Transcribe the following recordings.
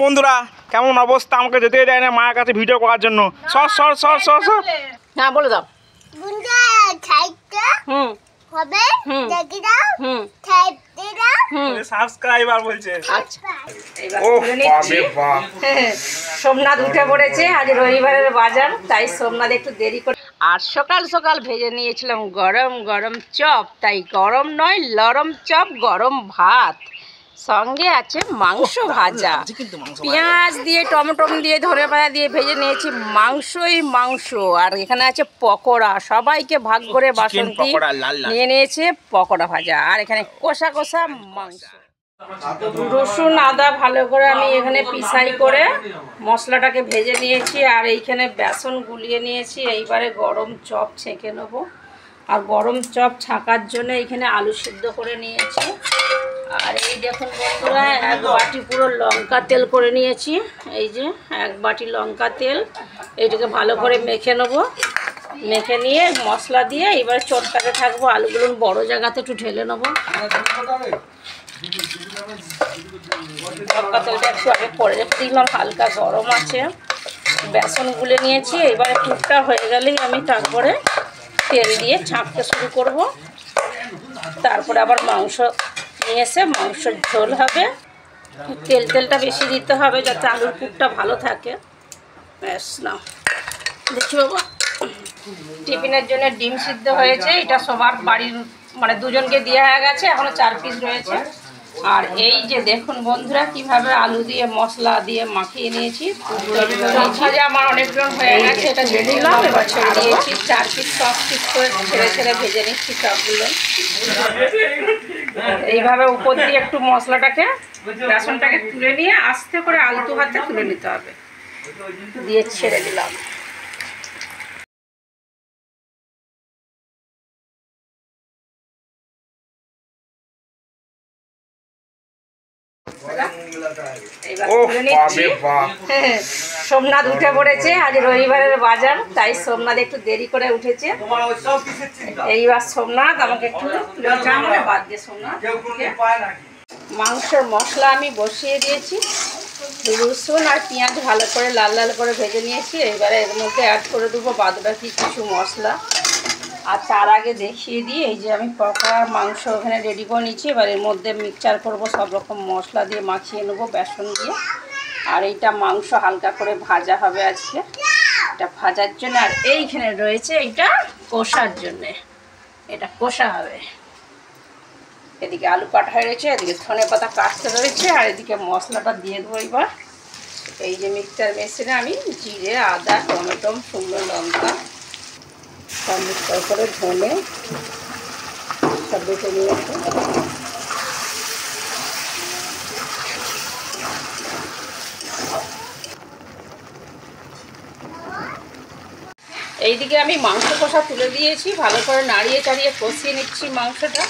বন্ধুরা কেমন অবস্থা, আমাকে যেতে দেয় না মায়ের কাছে ভিডিও করার জন্য। সর সর সর সর সর। হ্যাঁ বলে দাও। হবে দেখি দাও টাইপ দে দাও সাবস্ক্রাইবার বলছে। আচ্ছা সোমনাথ উঠে পড়েছে, আজ রবিবারের বাজার, তাই সোমনাথ একটু দেরি করে। আর সকাল সকাল ভেজে নিয়েছিলাম গরম গরম চপ, তাই গরম নয় লরম চপ, গরম ভাত, সঙ্গে আছে মাংস ভাজা, পেঁয়াজ দিয়ে টমেটো দিয়ে ধনেপাতা দিয়ে ভেজে নিয়েছি মাংসই মাংস। আর এখানে আছে পকোড়া, সবাইকে ভাগ করে বাসন্তী নিয়ে নিয়েছে পকোড়া ভাজা। আর এখানে কষা কষা মাংস, রসুন আদা ভালো করে আমি এখানে পিসাই করে মশলাটাকে ভেজে নিয়েছি। আর এইখানে বেসন গুলিয়ে নিয়েছি। এইবারে গরম চপ ছেঁকে নেবো। আর গরম চপ ছাঁকার জন্য এখানে আলু সিদ্ধ করে নিয়েছি। আর এই দেখুন বন্ধুরা, এক বাটি পুরো লঙ্কা তেল করে নিয়েছি। এই যে এক বাটি লঙ্কা তেল, এইটাকে ভালো করে মেখে নেবো। মেখে নিয়ে মশলা দিয়ে এবার চটকাতে থাকবো। আলুগুলো বড় জায়গাতে একটু ঢেলে নেবো। লঙ্কা তেলটা একটু আগে পরে রেখে দিলাম, হালকা গরম আছে। বেসন গুলে নিয়েছি। এবারে পুরটা হয়ে গেলেই আমি তারপরে তেল দিয়ে ছাঁকতে শুরু করব। তারপরে আবার মাংস নিয়ে এসে মাংসের ঝোল হবে। তেলটা বেশি দিতে হবে যাতে আলুর পুরটা ভালো থাকে। ব্যাস না দেখি বাবা, টিফিনের জন্য ডিম সিদ্ধ হয়েছে। এটা সবার বাড়ির মানে দুজনকে দেওয়া হয়ে গেছে, এখনো 4 পিস রয়েছে। আর এই যে দেখুন বন্ধুরা কিভাবে আলু দিয়ে মশলা দিয়ে মাখিয়ে নিয়েছি। ভাজা আমার অনেকজন হয়ে গেছে, এটা দিয়ে দিলাম। এবার ছেড়ে দিয়েছি 4 পিস 5 পিস করে ছেড়ে ছেড়ে ভেজে নিচ্ছি সবগুলো। এইভাবে উপর দিয়ে একটু মশলাটাকে বেসনটাকে তুলে নিয়ে আস্তে করে আলতু হাতে তুলে নিতে হবে, দিয়ে ছেড়ে দিলাম। সোমনাথ উঠে পড়েছে, আজ রবিবারের বাজার, তাই সোমনাথ একটু দেরি করে উঠেছে। এইবার সোমনাথ আমাকে একটু বাদ দিয়ে সোমনাথ মাংসের মশলা আমি বসিয়ে দিয়েছি। রসুন আর পেঁয়াজ ভালো করে লাল লাল করে ভেজে নিয়েছি। এইবারে এর মধ্যে অ্যাড করে দেবো বাদবাকি কিছু মশলা। আর তার আগে দেখিয়ে দিই, এই যে আমি পকোড়ার মাংস ওখানে রেডি করে নিচ্ছি। এবার এর মধ্যে মিক্সচার করব, সব রকম মশলা দিয়ে মাখিয়ে নেবো বেসন দিয়ে। আর এইটা মাংস হালকা করে ভাজা হবে আজকে, এটা ভাজার জন্য। আর এইখানে রয়েছে এইটা কষার জন্যে, এটা কষা হবে। এদিকে আলু কাটা হয়ে রয়েছে, এদিকে ধনেপাতা কাটতে রয়েছে, আর এদিকে মশলাটা দিয়ে দেবো। এবার এই যে মিক্সচার মেশিনে আমি জিরে আদা টমেটো শুকনো লঙ্কা সব মিক্সচার করে ধনে সব বেটে নিয়েছি। এইদিকে আমি মাংস কষা তুলে দিয়েছি, ভালো করে নাড়িয়ে চাড়িয়ে কষিয়ে নিচ্ছি মাংসটা।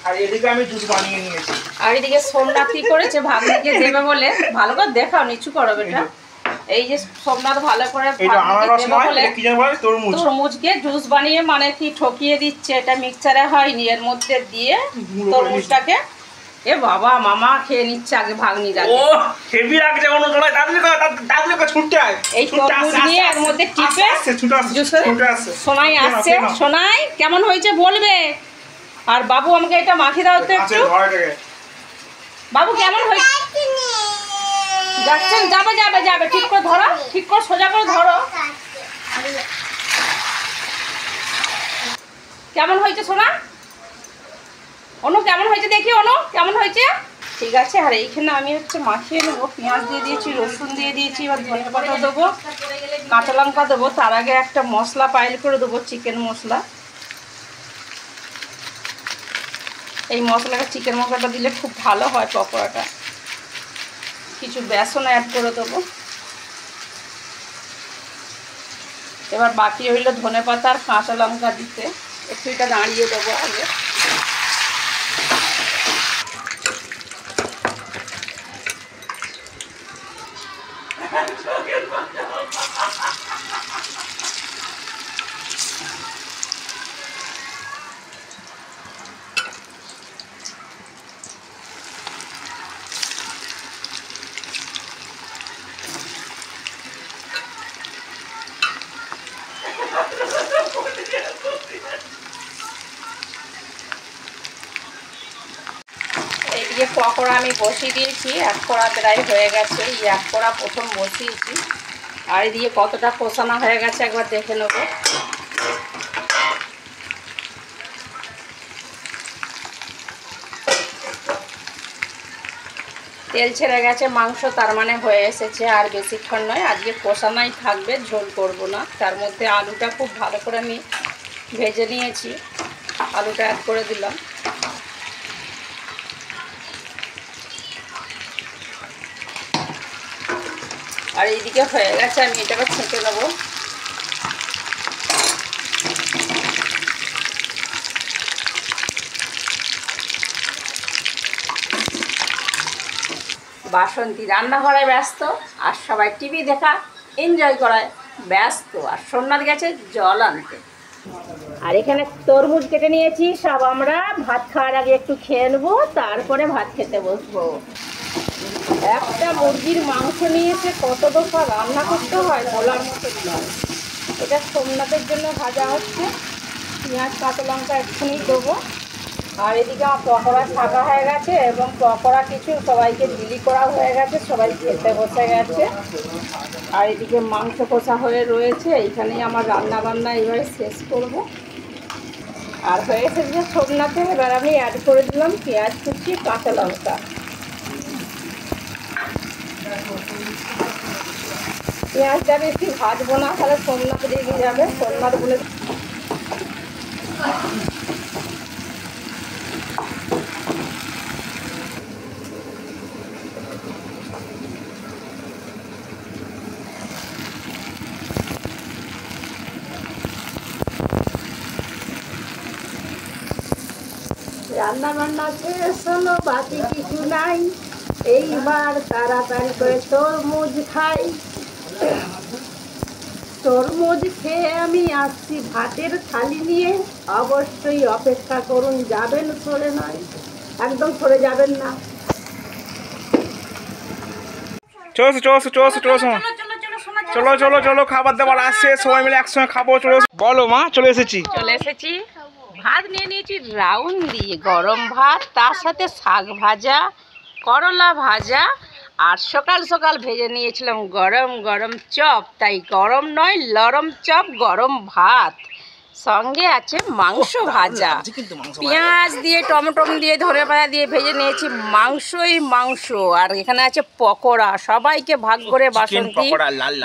আর এদিকে আমি জুস বানিয়ে নিয়েছি। আর এদিকে সোমনাথ কি করেছে, ভাগ্নিকে দেবে বলে, ভালো করে দেখাও নিচু করো বেটা। এই যে সোমনাথ ভালো করে তরমুজকে জুস বানিয়ে মানে কি ঠকিয়ে দিচ্ছে। এটা মিক্সচারে হয়নি, এর মধ্যে দিয়ে তরমুজটাকে এ বাবা মামা খেয়ে নিচ্ছে আগে ভাগ্নি যাবে। ও হেভি লাগছে কোন জড়াই দাদুকে ছুটতে হয়। এই তরমুজ নিয়ে এর মধ্যে টিপে সোনাই আসছে। সোনাই কেমন হয়েছে বলবে। আর বাবু আমাকে এটা মাখিয়ে দাও তো একটু। বাবু কেমন হয়েছে? যাচ্ছেন, যাবে যাবে যাবে, ঠিক করে ধরো, ঠিক করে সোজা করে ধরো। কেমন হয়েছে সোনা? অনু কেমন হয়েছে দেখি, অনু কেমন হয়েছে? ঠিক আছে। আর এইখানে আমি হচ্ছে মাখিয়ে নেবো। পেঁয়াজ দিয়ে দিয়েছি, রসুন দিয়ে দিয়েছি, এবার ধনেপাতা দেবো, কাঁচা লঙ্কা দেবো। তার আগে একটা মশলা পাইল করে দেবো, চিকেন মশলা। এই মশলাটা চিকেন মশলাটা দিলে খুব ভালো হয় পকোড়াটা। কিছু বেসন অ্যাড করে দেবো। এবার বাকি হইল ধনেপাতা আর কাঁচা লঙ্কা দিতে, একটু এটা দাঁড়িয়ে দেবো আগে। পকোড়া আমি বসিয়ে দিয়েছি, 1 কড়া প্রায় হয়ে গেছে। এই 1 কড়া প্রথম বসিয়েছি। আর এদিকে কতটা কষানো হয়ে গেছে একবার দেখে নেবো। তেল ছেড়ে গেছে মাংস, তার মানে হয়ে এসেছে। আর বেশিক্ষণ নয়, আজকে কষানোই থাকবে, ঝোল করব না। তার মধ্যে আলুটা খুব ভালো করে আমি ভেজে নিয়েছি, আলুটা অ্যাড করে দিলাম। আর এইদিকে হয়ে গেছে, আমি এটাকে ছেঁকে নেবো। বাসন্তী রান্নাঘরে ব্যস্ত, আর সবাই টিভি দেখা এনজয় করায় ব্যস্ত, আর সোমনাথ গেছে জল আনতে। আর এখানে তরমুজ কেটে নিয়েছি, সব আমরা ভাত খাওয়ার আগে একটু খেয়ে নেবো, তারপরে ভাত খেতে বসবো। একটা মুরগির মাংস নিয়েছে, কত দফা রান্না করতে হয় বলার মতো নয়। এটা সোমনাথের জন্য ভাজা হচ্ছে, পেঁয়াজ কাঁচা লঙ্কা এক্ষুনি দেবো। আর এদিকে আমার পকোড়া ছাকা হয়ে গেছে, এবং পকোড়া কিছু সবাইকে বিলি করা হয়ে গেছে, সবাই খেতে বসে গেছে। আর এদিকে মাংস কষা হয়ে রয়েছে, এইখানেই আমার রান্না বান্না এবারে শেষ করব। আর হয়ে এসেছে সোমনাথে, এবার আমি অ্যাড করে দিলাম পেঁয়াজ কুচি কাঁচা লঙ্কা। পেঁয়াজটা বেশি ভাজবো না, তাহলে সোমনাথ রেগে যাবে। সোমনাথ বলে রান্না বান্না শেষ হলো, বাকি কিছু নাই, এইবার তাড়াতাড়ি করে তরমুজ খাই। তরমুজ খেয়ে আমি আসছি ভাতের থালি নিয়ে। অবশ্যই অপেক্ষা করুন, যাবেন সরে নয়, একদম সরে যাবেন না। চলো চলো চলো, খাবার দাবার আসছে, সবাই মিলে একসঙ্গে খাবো। চলো বলো মা, চলে এসেছি। চলে এসেছি, ভাত নিয়ে নিয়েছি রাউন্ড দিয়ে, গরম ভাত, তার সাথে শাক ভাজা, করলা ভাজা, আর সকাল সকাল ভেজে নিয়েছিলাম গরম গরম চপ। তাই গরম নয়, লরম চপ, গরম ভাত, সঙ্গে আছে মাংস ভাজা, পেঁয়াজ দিয়ে টমেটো দিয়ে ধনেপাতা দিয়ে ভেজে নিয়েছি মাংসই মাংস। আর এখানে আছে পকোড়া, সবাইকে ভাগ করে বাসন্তী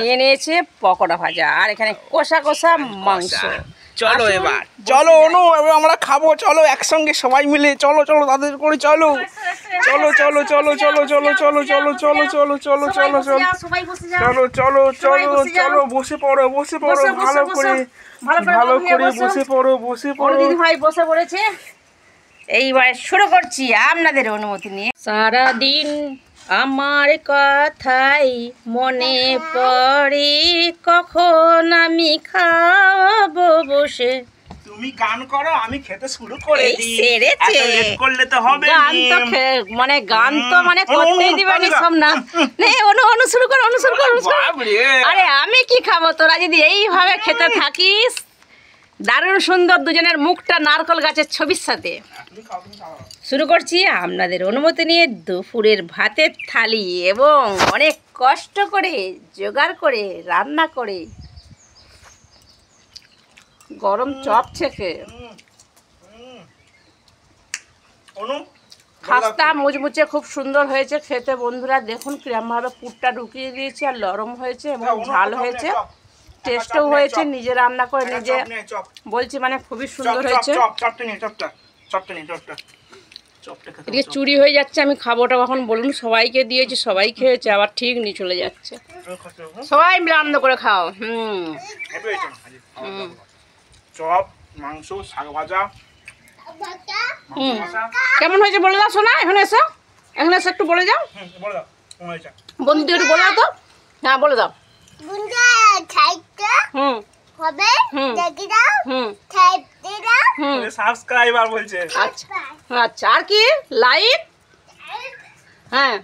নিয়ে নিয়েছে পকোড়া ভাজা। আর এখানে কষা কষা মাংস। চলো এবার, চলো অনু, এবার আমরা খাবো। চলো একসঙ্গে সবাই মিলে, চলো চলো তাদের করে, চলো চলো চলো চলো চলো চলো চলো চলো চলো চলো চলো চলো চলো চলো চলো চলো চলো, বসে পড়ো বসে পড়ো, ভালো করে ভালো করে বসে পড়ো বসে পড়ো। দিদি ভাই বসে পড়েছে, এইবার শুরু করছি আপনাদের অনুমতি নিয়ে। সারাদিন আমার কথাই মনে পড়ে, কখন আমি খাবো বসে। তুমি গান করো, আমি খেতে শুরু করে এই দিই। সেরেছে। এত লেট করলে তো হবে গান তো গান তো করতেই দিবেনি সোমনাথ। নে অনু শুরু কর, অনু শুরু কর। বাবরে, আরে আমি কি খাবো, তোরা যদি এইভাবে খেতে থাকিস। দারুণ সুন্দর দুজনের মুখটা নারকল গাছের ছবির সাথে। শুরু করছি আপনাদের অনুমতি নিয়ে দুপুরের ভাতের থালি, এবং অনেক কষ্ট করে জোগাড় করে রান্না করে গরম চপ ছেঁকে খাস্তা মুচমুচে খুব সুন্দর হয়েছে খেতে। বন্ধুরা দেখুন কিরমভাবে পুরটা ঢুকিয়ে দিয়েছি, আর নরম হয়েছে এবং ঝাল হয়েছে, টেস্টও হয়েছে। নিজে রান্না করে নিজে বলছি, মানে খুবই সুন্দর হয়েছে। এদিকে চুরি হয়ে যাচ্ছে, আমি খাবোটা কখন বলুন। সবাইকে দিয়েছি, সবাই খেয়েছে, আবার ঠিক নিয়ে চলে যাচ্ছে। সবাই মিলে আনন্দ করে খাও। চপ, মাংস, শাক ভাজা। কেমন হয়েছে বলে দাও শোনা, এখানে এসো, এখানে এসে একটু বলে যাও। বন্ধুদের একটু বলে দাও তো। হ্যাঁ বলে দাও। হবে দেখি দাও, খাইতে দাও, সাবস্ক্রাইবার বলছে। আচ্ছা আচ্ছা, আর কি লাইক, হ্যাঁ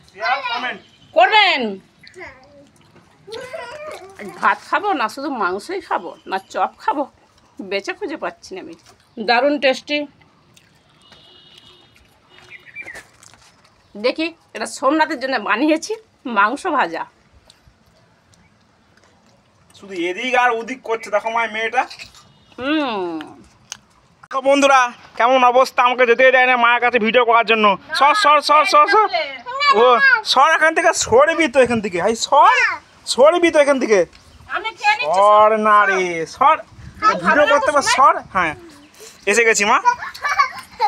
কমেন্ট করবেন। ভাত খাবো না শুধু মাংসই খাবো, না চপ খাবো, বেঁচে খুঁজে পাচ্ছি না আমি। দারুণ টেস্টি। দেখি এটা সোমনাথের জন্য বানিয়েছি মাংস ভাজা। শুধু এদিক আর ওদিক করছে, দেখো মায়ের মেয়েটা। দেখো বন্ধুরা কেমন অবস্থা, আমাকে যেতে দেয় না মায়ের কাছে ভিডিও করার জন্য। সর সর সর সর সর, ও সর এখান থেকে, সরবি তো এখান থেকে, এই সর, সরবি তো এখান থেকে, সর না রে, সর, ভিডিও করতে পার, সর। হ্যাঁ এসে গেছি মা,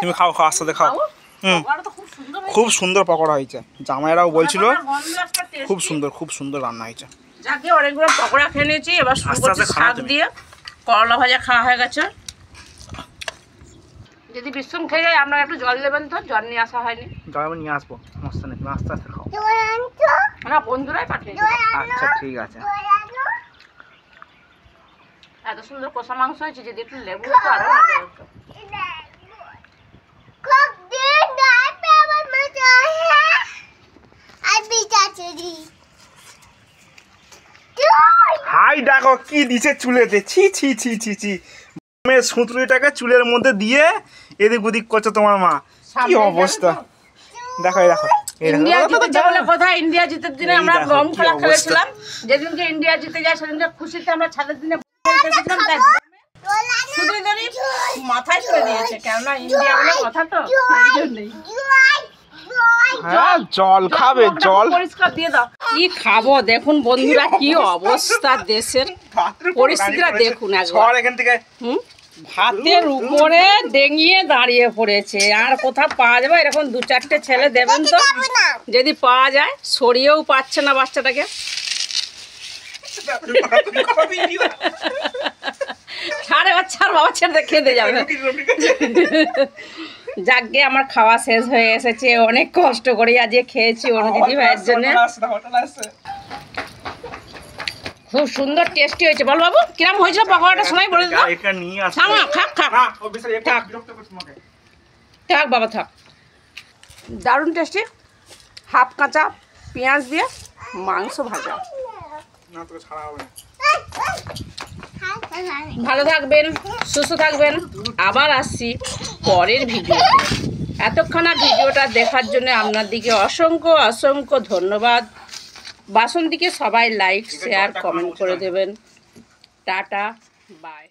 তুমি খাও খাও, আস্তে খাও। খুব সুন্দর পকোড়া হয়েছে, জামাইরাও বলছিল খুব সুন্দর, খুব সুন্দর রান্না হয়েছে। যাকে অনেকগুলো পকোড়া খেয়ে নিয়েছি, এবার শুরু আস্তে করছি আস্তে খাও শাক তুমি। দিয়ে। করলা ভাজা খাওয়া হয়ে গেছে। যদি বিশ্রাম খেয়ে যায় আপনারা একটু জল দেবেন, তো জল নিয়ে আসা হয়নি। জল নিয়ে আসবো, সমস্যা নেই, তুমি আস্তে আস্তে খাও। না বন্ধুরাই পাঠিয়েছে। আচ্ছা ঠিক আছে। এত সুন্দর কষা মাংস হয়েছে, যদি একটু লেবু তো আরো ভালো হতো। হাই দেখো কি দিছে চুলেতে, ছি ছি ছি ছি ছি, মেয়ে সুতলিটাকে চুলের মধ্যে দিয়ে এদিক ওদিক করছে তোমার মা, কি অবস্থা। দেখো এই দেখো, এই দেখো। ইন্ডিয়া জিতেছে বলে কথা, ইন্ডিয়া জিতের দিনে এই আমরা দেখো গম কি খেলা অবস্থা। খেলেছিলাম। যেদিনকে ইন্ডিয়া জিতে যায় সেদিনকে খুশিতে আমরা ছাদের দিনে খেলেছিলাম, তাই শুধু ধরি মাথায় তুলে দিয়েছে, কেননা ইন্ডিয়া বলে কথা তো সেই জন্যই। হ্যাঁ জল খাবে, জল। পরিষ্কার দিয়ে দাও। কি খাবো দেখুন বন্ধুরা, কি অবস্থা দেশের পরিস্থিতিটা দেখুন একবার। সর এখান থেকে। ভাতের উপরে ডেঙিয়ে দাঁড়িয়ে পড়েছে, আর কোথাও পাওয়া যাবে এরকম 2-4টে ছেলে দেবেন তো, যদি পাওয়া যায়। সরিয়েও পাচ্ছে না বাচ্চাটাকে। ছাড়ে বাচ্চার বাবা ছেড়ে খেতে যাবে। যাকে আমার খাওয়া শেষ হয়ে এসেছে, অনেক কষ্ট করে আজকে খেয়েছি অনু দিদি ভাইয়ের জন্য। খুব সুন্দর টেস্টি হয়েছে। বল বাবু কিরম হয়েছিল পকোড়াটা, সময় বলে দাও। এটা নিয়ে আসো। থাক না, থাক থাক না ও বিশাল একটু বিরক্ত করছে তোমাকে। থাক বাবা থাক। দারুণ টেস্টি, হাফ কাঁচা পেঁয়াজ দিয়ে মাংস ভাজা। না তোকে ছাড়া হবে না। ভালো থাকবেন, সুস্থ থাকবেন। আবার আসছি পরের ভিডিও। এতক্ষণ ভিডিওটা দেখার জন্য আপনার দিকে অসংখ্য অসংখ্য ধন্যবাদ। বাসন্তীকে সবাই লাইক শেয়ার কমেন্ট করে দেবেন। Tata bye.